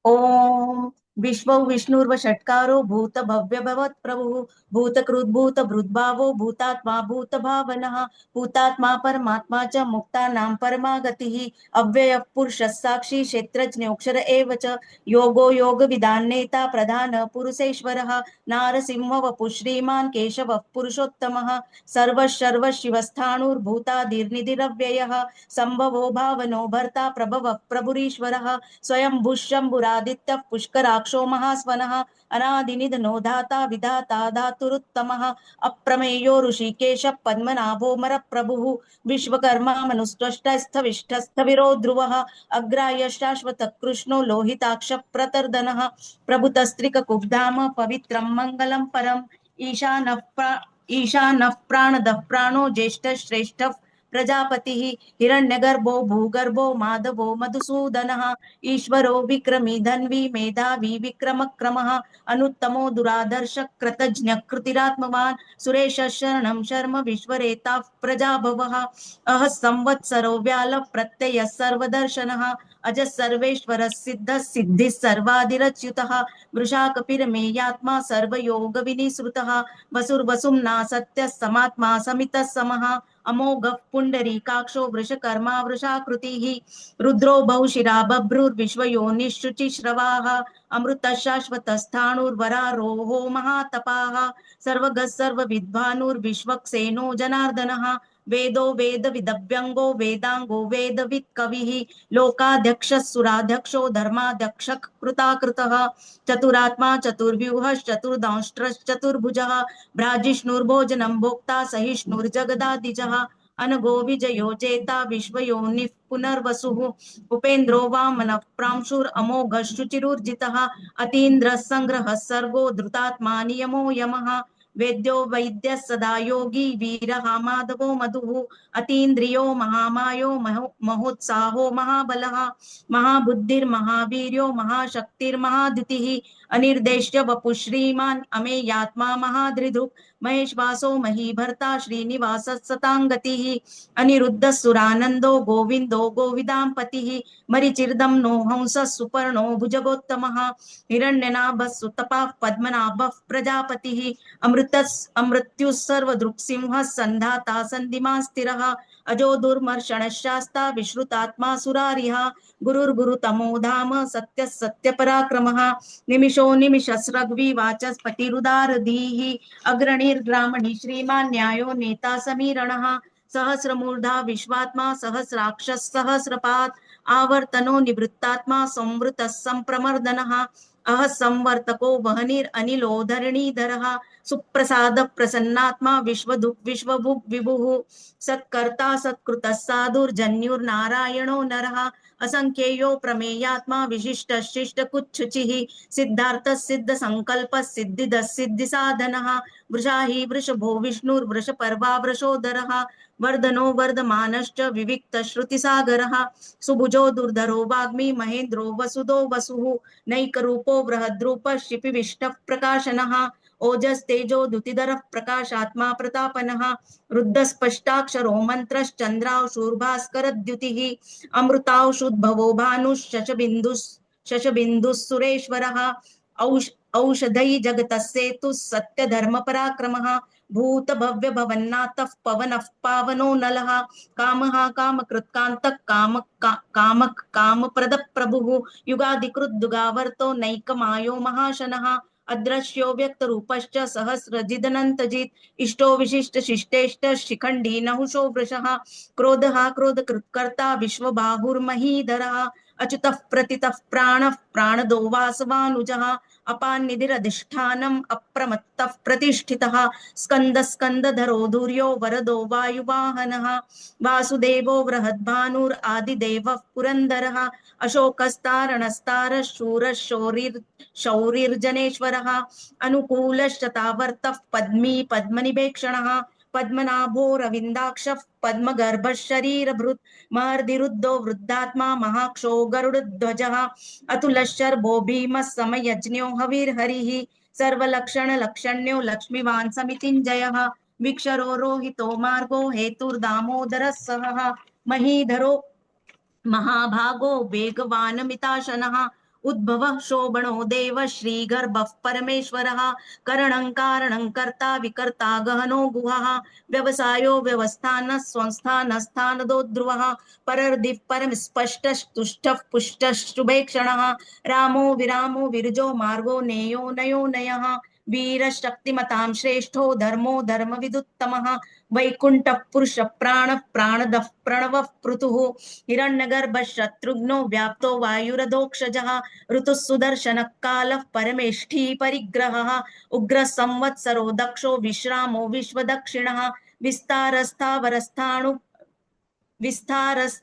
ओम विश्व विष्णुर्व षट्कारो भूत भव्य भवत् प्रभु भूतकृद्भूत भृद्भावो भूतात्मा भूत भावनः भूतात्मा परमात्मा च मुक्तानां परमा गतिः अव्ययः पुरुषः साक्षी क्षेत्रज्ञोऽक्षर एव च योगो योगविदां नेता प्रधान पुरुषेश्वरः नारसिंह वपुः श्रीमान् केशवः पुरुषोत्तमः सर्वः सर्वशिवस्थाणुर्भूतादिर्निधिरव्ययः संभवो भावनो भर्ता प्रभवः प्रभुरीश्वरः स्वयं शंभुरादित्यः पुष्कराक्षो महास्वनः अनादिनिधनो धाता विधाता धातुरुत्तमः अप्रमेयो ऋषिकेश पद्मनाभो मरप्रभुः विश्वकर्मा मनुस्त्वष्टस्थविष्ठस्थविरो ध्रुवः अग्राह्य शाश्वतः कृष्णो लोहिताक्ष प्रतर्दनः प्रभुतस्त्रिककुब्धाम पवित्रं मङ्गलं परम् ईशानः प्राणदः प्राणो ज्येष्ठः श्रेष्ठः प्रजापतिः हिरण्यगर्भो भूगर्भो माधवो मधुसूदनः ईश्वरो विक्रमी धन्वी मेधावी विक्रमक्रमः अनुत्तमो दुरादर्श कृतज्ञ कृतिरात्मवान् सुरेश शरणं शर्म विश्वरेता प्रजाभवः अह संवत्सरो व्याल प्रत्यय सर्वदर्शनः अज सर्वेश्वर सिद्ध सिद्धि सर्वादिरच्युतः वृषा कपिरमेयात्मा सर्वयोग विनिसृतः वसुर्वसुम्ना सत्य समात्मा समितः समः अमोघ पुंडरीकाक्षो वृषकर्मा वृषाकृतिः रुद्रो बहुशिरा बभ्रुर्विश्वयोनिश्रुचिश्रवाः अमृतः शाश्वतस्थाणुर्वरारोहो महातपाः सर्वगः सर्वविद्वानुर्विश्वक्सेनो जनार्दनः वेदो वेदविदव्यङ्गो वेदाङ्गो वेदवित् कविः लोकाध्यक्षः सुराध्यक्षो धर्माध्यक्षः कृताकृतः चतुरात्मा चतुर्व्यूहश्चतुर्दंष्ट्रश्चतुर्भुजः भ्राजिष्णुर्भोजनं भोक्ता सहिष्णुर्जगदादिजः अनगो विजयो जेता विश्वयोनिः पुनर्वसुः उपेन्द्रो वामनः प्रांशुरमोघः शुचिरुर्जितः अतीन्द्रः संग्रहः सर्गो धृतात्मा नियमो यमः वेद्यो वैद्यः सदा योगी वीरः माधवो मधुः अतीन्द्रियो महामायो महोत्साहो महाबलः महाबुद्धिर्महावीर्यो महाशक्तिर्महादितिः अनिर्देश्य वपुः श्रीमान् अमेयात्मा महादृदुः महेश्वासो महीभर्ता श्रीनिवास सतांगतिः अनिरुद्ध सुरानंदो गोविंदो गोविदां पतिः मरिचिर्दम नो हंस सुपर्णो भुजगोत्तमः हिरण्यनाभः सुतपाः पद्मनाभः प्रजापतिः अमृत्युः सर्वदृक्सिंहः सन्धाता सन्धिमा स्थिरः अजो दुर्मर्षणः शास्ता विश्रुतात्मा सुरारिः गुरुर्गुरुतमो धाम सत्य सत्यपराक्रमः निमिषो निमिषस्रग्वी वाचस्पतिरुदारधीः अग्रणीर्ग्रामणी श्रीमान् न्यायो नेता समीरणः सहस्रमूर्धा विश्वात्मा सहस्राक्षः सहस्रपात् आवर्तनो निवृत्तात्मा संवृतः संप्रमर्दनः अह संवर्तको वहनिरनिलो धरणीधरः सुप्रसाद प्रसन्नात्मा विश्वदुः विश्वभुक् विभुः सत्कर्ता सत्कृतः साधुर्जन्युर्नारायणो नरः असंख्येयो प्रमेयात्मा विशिष्ट शिष्ट कुच्छुचिः सिद्धार्थ सिद्ध संकल्प सिद्धिद सिद्धि साधनः वृषा हि वृषभो विष्णुर्वृषपर्वा वृषोदरः वर्धनो वर्धमानश्च विविक्त श्रुतिसागरः सुभुजो दुर्धरो वाग्मी महेन्द्रो वसुदो वसुः नैकरूपो बृहद्रूप शिपिविष्टः प्रकाशनः ओजस्तेजो द्युतिधरः प्रकाशात्मा प्रतापनः रुद्धस्पष्टाक्षरो मन्त्रश्चन्द्रांशुर्भास्करद्युतिः अमृतांशुद्भवो भानुः सुरेश्वरः औषधै जगतः सेतुः सत्यधर्मपराक्रमः भूत भव्य भवन्नाथः पवनः पावनो नलः कामः कामकृत्कान्तः कामप्रदः प्रभुः युगादिकृद्युगावर्तो नैकमायो महाशनः अदृश्यो व्यक्तरूपश्च सहस्रजिदनन्तजित् इष्टो विशिष्ट शिष्टेष्ट शिखण्डी नहुषो वृषः क्रोधः क्रोधकृत्कर्ता विश्वबाहुर्महीधरः अच्युतः प्रतितः प्राणः प्राणदो वासवानुजः अपान्निधिरधिष्ठानम् अप्रमत्तः प्रतिष्ठितः स्कंद स्कंदधरो धुर्यो वरदो वायुवाहनः वासुदेवो बृहद्भानुरादिदेवः पुरन्दरः अशोकस्तारणस्तारः शूरः शौरिर्जनेश्वरः अनुकूलश्चतावर्तः पद्मी पद्मनिवेक्षणः पद्मनाभो रविन्दाक्षः पद्मगर्भः शरीरभृत् महर्दिरुद्धो वृद्धात्मा महाक्षो गरुडध्वजः अतुलशर्भो भीमः समयज्ञो हविर्हरिः सर्वलक्षणलक्षण्यो लक्ष्मीवान् समितिञ्जयः विक्षरो रोहितो मार्गो हेतुर्दामोदरः सहः महीधरो महाभागो वेगवानमिताशनः उद्भवः शोभनो देव श्रीगर्भः परमेश्वरः करणं कारणं कर्ता विकर्ता गहनो गुहः व्यवसायो व्यवस्थानः संस्थानस्थानदो ध्रुवः परर्दिः परमस्पष्टस्तुष्टः पुष्टः शुभेक्षणः रामो विरामो विरजो मार्गो नेयो नयो नयः वीरशक्तिमतां श्रेष्ठो धर्मो धर्मविदुत्तमः वैकुण्ठः पुरुषः प्राणः प्राणदः प्रणवः पृथुः हिरण्यगर्भः शत्रुघ्नो व्याप्तो वायुरधोक्षजः ऋतुः सुदर्शनः कालः परमेष्ठी परिग्रहः उग्रः संवत्सरो दक्षो विश्रामो विश्वदक्षिणः विस्तारस्थावरस्थाणु विस्तारस्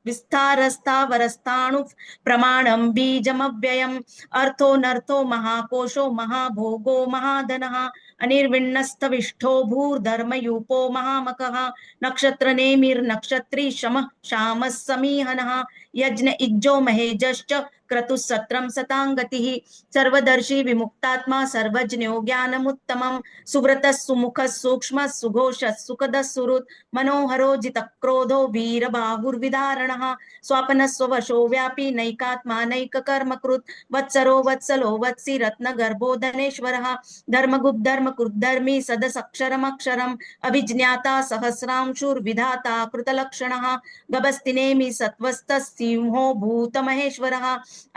विस्तारस्थावरस्थाणु प्रमाणं बीजमव्ययम् अर्थोऽनर्थो महाकोशो महाभोगो महाधनः अनिर्विण्णस्तविष्ठो भूर्धर्मयूपो महामकः नक्षत्रनेमिर्नक्षत्री शमः श्यामः समीहनः यज्ञ इज्जो महेजश्च क्रतुः सत्रं सताङ्गतिः सर्वदर्शी विमुक्तात्मा सर्वज्ञो ज्ञानमुत्तमं सुव्रतः सुमुखः सूक्ष्मः सुघोषः सुखदः सुहृत् मनोहरो जितक्रोधो वीरबाहुर्विदारणः स्वापनः स्ववशो व्यापी नैकात्मा नैककर्मकृत् वत्सरो वत्सलो वत्सी रत्नगर्भो धनेश्वरः धर्मगुप् धर्मकृद्धर्मी सदसक्षरमक्षरम् अभिज्ञाता सहस्रांशुर्विधाता कृतलक्षणः गभस्तिनेमि सत्त्वस्थः सिंहो भूतमहेश्वरः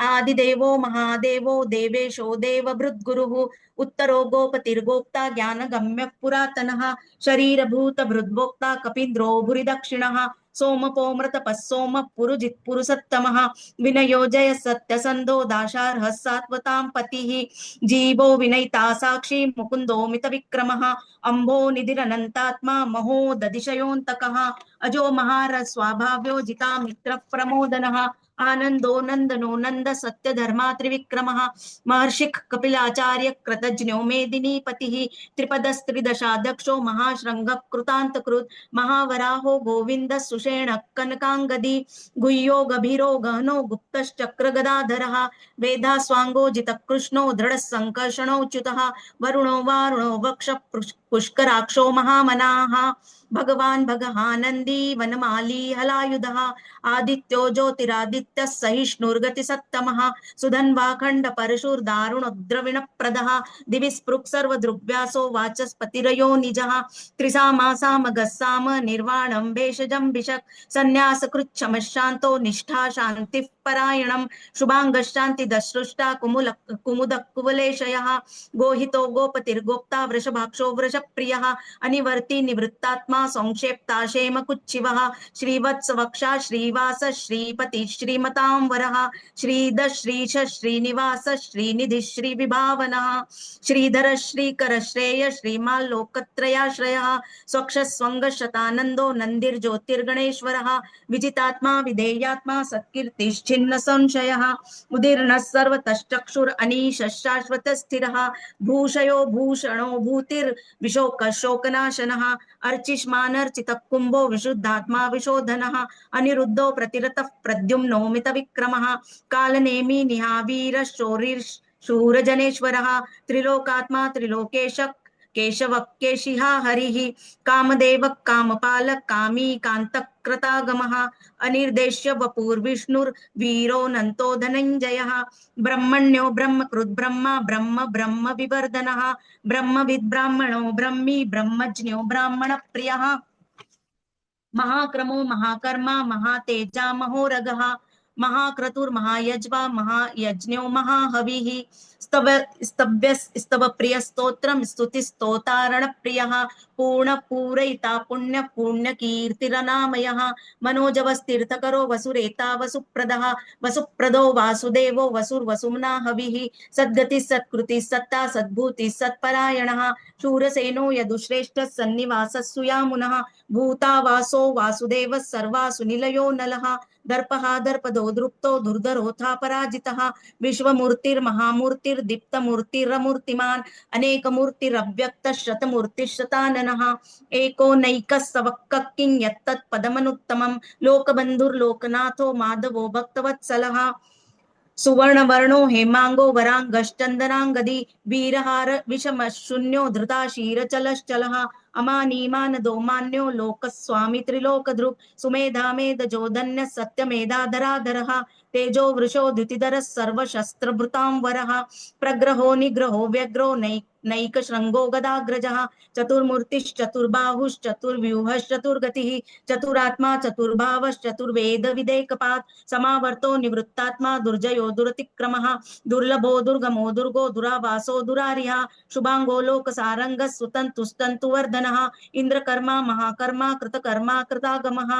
आदिदेवो महादेवो देवेशो देवभृद्गुरुः उत्तरो गोपतिर्गोप्ता ज्ञानगम्यः पुरातनः शरीरभूतभृद्भोक्ता कपीन्द्रो भूरिदक्षिणः सोमपोमृतपः सोमः पुरुजित्पुरुषोत्तमः विनयो जय सत्यसन्धो दाशार्हः सात्वतां पतिः जीवो विनयिता साक्षी मुकुन्दो मितविक्रमः अम्भो निधिरनन्तात्मा महोदधिशयोऽन्तकः अजो महारः स्वाभाव्यो जिता मित्रः प्रमोदनः आनंदो नंदनो नंद सत्य धर्मा त्रिविक्रमः महर्षिः कपिलाचार्य कृतज्ञो मेदिनीपतिः त्रिपदस्त्रिदशाध्यक्षो महाशृङ्गः कृतान्तकृत् महावराहो गोविन्दः सुषेणः कनकाङ्गदी गुह्यो गभीरो गहनो गुप्तश्चक्रगदाधरः वेदास्वाङ्गो जितकृष्णो दृढः सङ्कर्षणो च्युतः वरुणो वारुणो वक्ष पुष्कराक्षो महामनाः भगवान् भगहानन्दी वनमाली हलायुधः आदित्यो ज्योतिरादित्यः सहिष्णुर्गतिसत्तमः सुधन्वाखण्ड परशुर्दारुणोद्रविणप्रदः दिवि स्पृक् सर्वदृग्व्यासो वाचस्पतिरयो निजः त्रिसामासामगस्साम निर्वाणं भेषजं भिषक् सन्न्यासकृच्छमशान्तो निष्ठा शान्तिः परायणं शुभाङ्गशान्तिदश्रुष्टा कुमुदः कुवलेशयः गोहितो गोपतिर्गोप्ता वृषभाक्षो वृषप्रियः अनिवर्ति निवृत्तात्मा संक्षेप्ता क्षेमकुच्छिवः श्रीवत्सवक्षा श्रीवास श्रीपति श्रीमतां वरः श्रीध श्रीश श्रीनिवास श्रीनिधि श्रीविभावनः श्रीधर श्रीकर श्रेय श्रीमाल्लोकत्रयाश्रयः स्वक्षस्वङ्गशतानन्दो नन्दिर्ज्योतिर्गणेश्वरः विजितात्मा विधेयात्मा सत्कीर्तिश्चिन्न संशयः उदीर्णः सर्वतश्चक्षुरनीशः शाश्वतस्थिरः भूषयो भूषणो भूतिर्विशोकशोकनाशनः अर्चिष्मानर्चितः कुम्भो विशुद्धात्मा विशोधनः अनिरुद्धो प्रतिरतः प्रद्युम्नो मितविक्रमः कालनेमि निहावीरः शूरजनेश्वरः त्रिलोकात्मा त्रिलोकेश केशवः केशिहा हरिः कामदेवः कामपालः कामी कान्तकृतागमः अनिर्देश्य वपुर्विष्णुर्वीरोऽनन्तो धनञ्जयः ब्रह्मण्यो ब्रह्मकृद्ब्रह्मा ब्रह्म ब्रह्म विवर्धनः ब्रह्मविद् ब्राह्मणो ब्रह्मी ब्रह्मज्ञो ब्राह्मणप्रियः महाक्रमो महाकर्मा महातेजा महोरगः महाक्रतुर्महायज्वा महायज्ञो महाहविः स्तव प्रिय स्तोत्रम स्तुति स्तोतारण प्रियः पूर्ण पूरयिता पुण्य पुण्य कीर्तिरनामयः मनोजवस्तीर्थकरो वसुरेता वसुप्रदः वसुप्रदो वासुदेवो वसुर्वसुम्ना हविः सद्गति सत्कृति सत्ता सद्भूति सत्परायणः शूरसेनो यदुश्रेष्ठ सन्निवासः सुयामुनः भूतावासो वासुदेवः सर्वासु निलयो नलः दर्पः दर्पदो दृप्तो दुर्धरोऽथा पराजितः विश्वमूर्तिर्महामूर्तिर्दीप्तमूर्तिरमूर्तिमान् अनेकमूर्तिरव्यक्तः शतमूर्तिः एको नैकः सवक्कः किं यत्तत्पदमनुत्तमं लोकबन्धुर्लोकनाथो माधवो भक्तवत्सलः सुवर्णवर्णो हेमांगो वरांगश्चंदनांगदी वीरहार विषमशून्यो धृताशीरचलश्चलः अमानीमानदो मान्यो लोकस्वामी त्रिलोकधृक् सुमेधा मेधजोधन्यः सत्यमेधाधराधरः तेजो वृषो द्युतिधरः सर्वशस्त्रभृतां वरः प्रग्रहो निग्रहो व्यग्रो नैकशृङ्गो गदाग्रजः चतुर्मूर्तिश्चतुर्बाहुश्चतुर्व्यूहश्चतुर्गतिः चतुरात्मा चतुर्भावश्चतुर्वेदविदेकपात् समावर्तो निवृत्तात्मा दुर्जयो दुरतिक्रमः दुर्लभो दुर्गमो दुर्गो दुरावासो दुरारिः शुभांगो लोकसारंगः सुतन्तुस्तन्तुवर्धनः इंद्रकर्मा महाकर्मा कृतकर्मा कृतागमः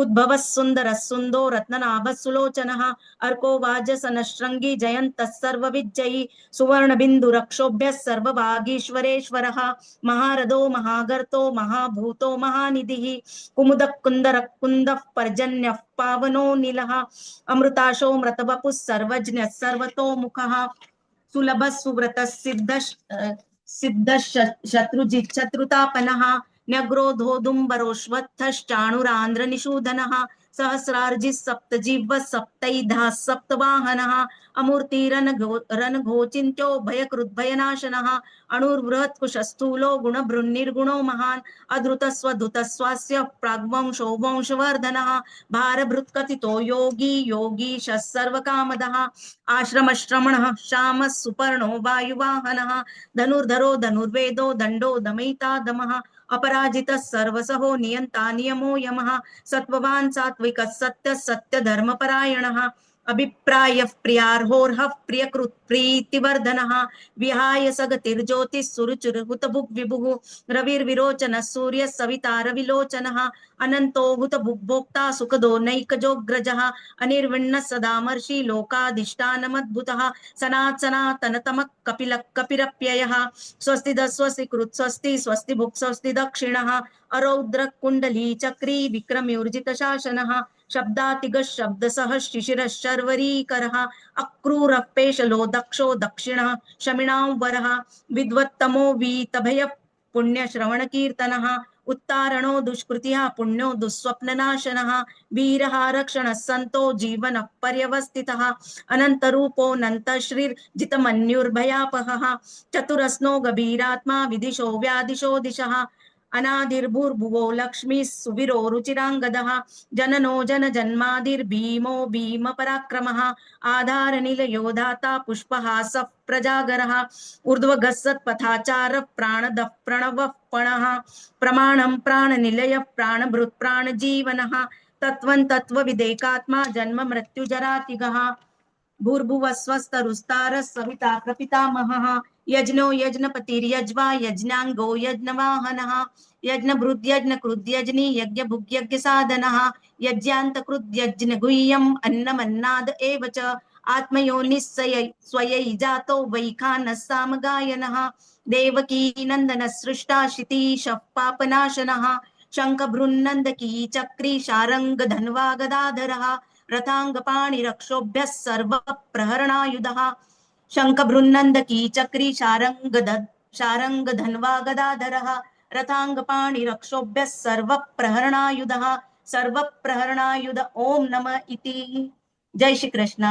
उद्भवः सुन्दरः सुन्दो रत्ननाभः सुलोचनः अर्को वाजसनशृङ्गी जयन्तः सर्वविजयी सुवर्णबिन्दुरक्षोभ्यः सर्वभागीश्वरेश्वरः महारथो महागर्तो महाभूतो महानिधिः कुमुदः कुन्दरः कुन्दः पर्जन्यः पावनो नीलः अमृताशो मृतवपुः सर्वज्ञः सर्वतोमुखः सुलभ सुव्रत सिद्ध शत्रुजित् शत्रुतापनः न्यग्रोधोदुम्बरोश्वत्थश्चाणुरान्ध्रनिषूदनः सहस्रार्जिः सप्तजिह्वः सप्तैधा सप्तवाहनः अमूर्तिरनघोचिन्त्यो भयकृद्भयनाशनः अणुर्बृहत्कुशस्थूलो गुणभृन्निर्गुणो महान् अधृतस्वधृतस्वास्य प्राग्वंशो वंशवर्धनः भारभृत्कथितो योगी योगीशः सर्वकामदः आश्रमश्रमणः श्यामः सुपर्णो वायुवाहनः धनुर्धरो धनुर्वेदो दण्डो दमयिता दमः अपराजितः सर्वसहो नियन्ता नियमो यमः सत्त्ववान् सात्विकः सत्यः सत्यधर्मपरायणः अभिप्रायः प्रियार्होर्हः प्रियकृत् प्रीतिवर्धनः विहाय सगतिर्ज्योतिः सुरुचिर्हुतभुग् विभुः रविर्विरोचनः सूर्यः सविता रविलोचनः अनन्तो हुतभुग्भोक्ता सुखदो नैकजोऽग्रजः अनिर्विण्णः सदामर्षि लोकाधिष्ठानमद्भुतः सनातनतमः कपिलः कपिरप्ययः स्वस्तिद स्वस्तिकृत् स्वस्ति स्वस्ति भुक् स्वस्ति दक्षिणः अरौद्र कुण्डली चक्री विक्रम्यूर्जितशासनः शब्दातिगः शब्दसः शिशिरः शर्वरीकरः अक्रूरः पेशलो दक्षो दक्षिणः शमिणां वरः विद्वत्तमो वीतभयः पुण्यश्रवणकीर्तनः उत्तारणो दुष्कृतिः पुण्यो दुःस्वप्ननाशनः वीरः रक्षणः सन्तो जीवनः पर्यवस्थितः अनन्तरूपोऽनन्तश्रीर्जितमन्युर्भयापहः चतुरस्नो गभीरात्मा विदिशो व्यादिशो दिशः अनादिर्भूर्भुवो लक्ष्मीः सुवीरो रुचिराङ्गदः जननो जनजन्मादिर्भीमो भीमपराक्रमः आधारनिलयो दाता पुष्पहासः प्रजागरः ऊर्ध्वगस्सत्पथाचारः प्राणदः प्रणवः पणः प्रमाणं प्राणनिलयः प्राणभृत् प्राणजीवनः तत्त्वं तत्त्वविदेकात्मा जन्म मृत्युजरातिगः भूर्भुवस्वस्तरुस्तारः सविता प्रपितामहः यज्ञो यज्ञपतिर्यज्वा यज्ञाङ्गो यज्ञवाहनः यज्ञभृद्यज्ञकृद्यज्ञी यज्ञभुग्यज्ञसाधनः यज्ञान्तकृद्यज्ञगुह्यम् अन्नमन्नाद एव च आत्मयोनिः स्वयै जातो वैखानः सामगायनः देवकी नन्दनः सृष्टा क्षितीशः पापनाशनः शङ्खभृन्नन्दकी चक्री शारङ्गधन्वा गदाधरः रथाङ्गपाणिरक्षोभ्यः सर्वप्रहरणायुधः शङ्खभृन्नन्दकी चक्री शारङ्गधन्वा गदाधरः रथाङ्गपाणिरक्षोभ्यः सर्वप्रहरणायुधः सर्वप्रहरणायुध ओम नमः इति। जय श्री कृष्ण।